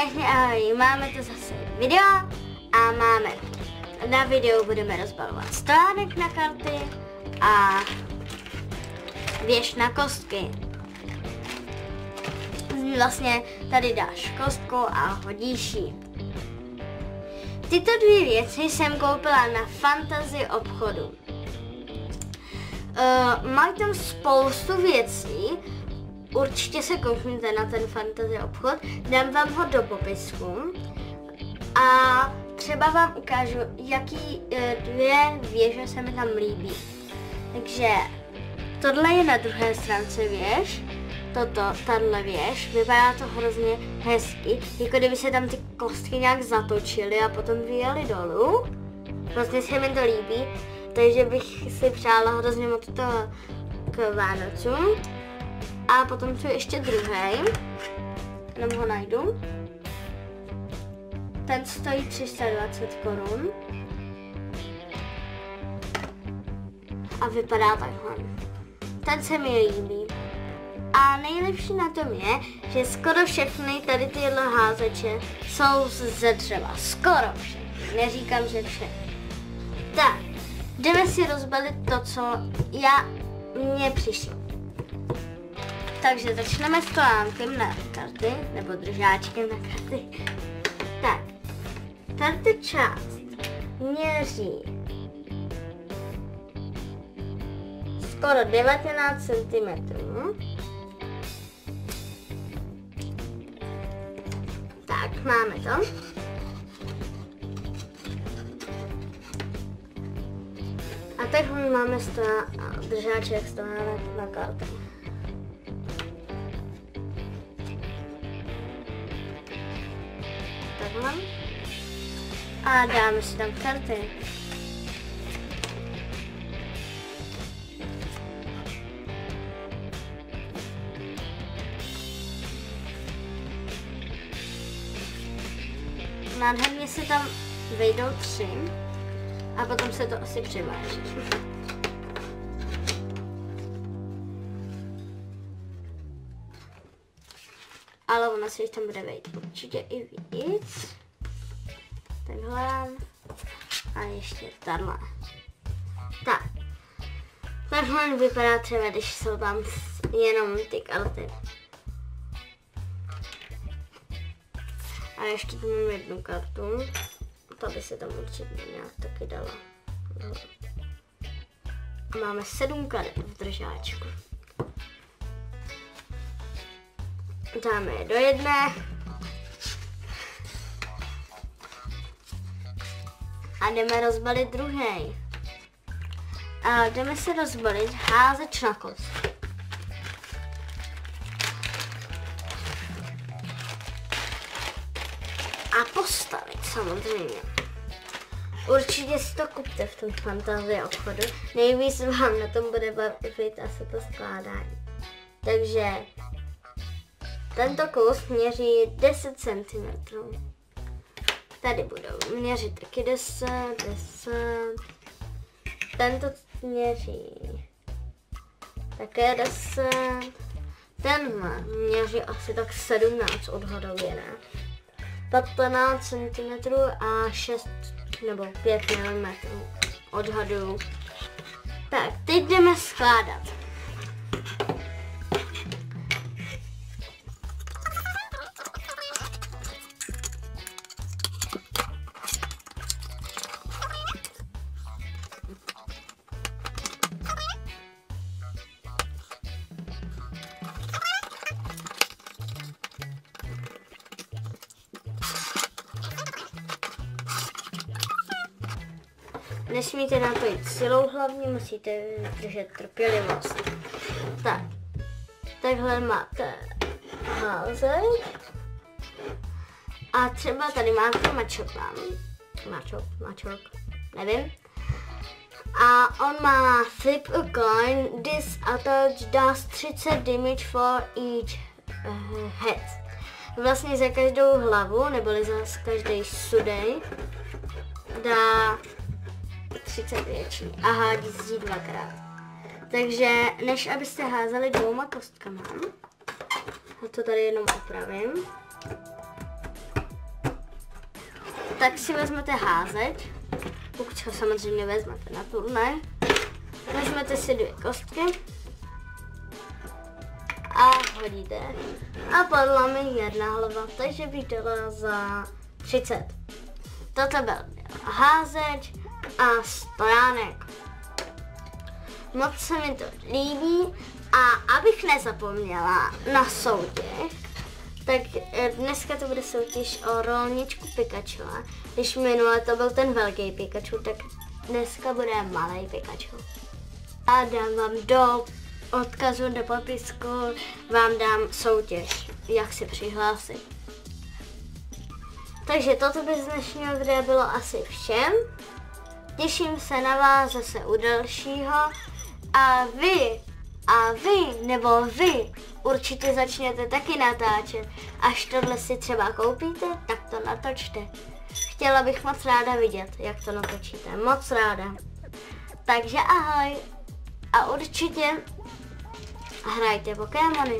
Takže ahoj, máme tu zase video a na videu budeme rozbalovat stojánek na karty a věž na kostky. Vlastně tady dáš kostku a hodíš ji. Tyto dvě věci jsem koupila na Fantasy obchodu. Mají tam spoustu věcí, určitě se koukněte na ten Fantasy obchod, dám vám ho do popisku a třeba vám ukážu, jaký dvě věže se mi tam líbí. Takže tohle je na druhé stránce věž, tahle věž, vypadá to hrozně hezky, jako kdyby se tam ty kostky nějak zatočily a potom vyjeli dolů. Vlastně se mi to líbí, takže bych si přála hrozně moc to k Vánocům. A potom tu ještě druhý, jenom ho najdu. Ten stojí 320 korun. A vypadá takhle. Ten se mi líbí. A nejlepší na tom je, že skoro všechny tady tyhle házeče jsou ze dřeva. Skoro všechny. Neříkám, že všechny. Tak, jdeme si rozbalit to, co mně přišlo. Takže začneme stojánkem na karty, nebo držáčkem na karty. Tak, tato část měří skoro 19 cm. Tak, máme to. A takhle máme držáček stojánek na karty. Takhle. A dáme si tam karty. Nádherně se tam vejdou 3 a potom se to asi převáží. Ale ono se jich tam bude vejít určitě i víc. Takhle. A ještě tahle. Tak. Takhle vypadá třeba, když jsou tam jenom ty karty. A ještě tu mám jednu kartu. To by se tam určitě nějak taky dala. Máme 7 karet v držáčku. Dáme je do jedné. A jdeme rozbalit druhý. A jdeme se rozbalit házeč na kost. A postavit samozřejmě. Určitě si to kupte v tom Fantasy obchodu. Nejvíc vám na tom bude bavit asi to skládání. Takže tento kus měří 10 cm. Tady budou měřit taky 10. Tento měří také 10. Tenhle měří asi tak 17 odhadově, ne? 15 cm a 6 nebo 5 mm odhadu. Tak, teď jdeme skládat. Nesmíte na to jít silou, hlavně musíte držet trpělivost. Tak, takhle máte házeč. A třeba tady máte mačok, nevím. A on má flip a coin, this attach does 30 damage for each head. Vlastně za každou hlavu, neboli za každý sudej, dá 30 větší a hádí zdí 2krát. Takže než abyste házeli 2 kostkama, to tady jenom upravím. tak si vezmete házeč, pokud ho samozřejmě vezmete na turnaj. Vezmete si 2 kostky a hodíte. A padla mi 1 hlava, takže bych dala za 30. Toto byl házeč a stojánek. Moc se mi to líbí a abych nezapomněla na soutěž, tak dneska to bude soutěž o rolničku Pikachu. Když minule to byl ten velký Pikachu, tak dneska bude malý Pikachu. A dám vám do odkazu do popisku, vám dám soutěž, jak se přihlásit. Takže toto by z dnešního videa bylo asi všem. Těším se na vás zase u dalšího. A vy určitě začněte taky natáčet. Až tohle si třeba koupíte, tak to natočte. Chtěla bych moc ráda vidět, jak to natočíte. Moc ráda. Takže ahoj. A určitě hrajte Pokémony.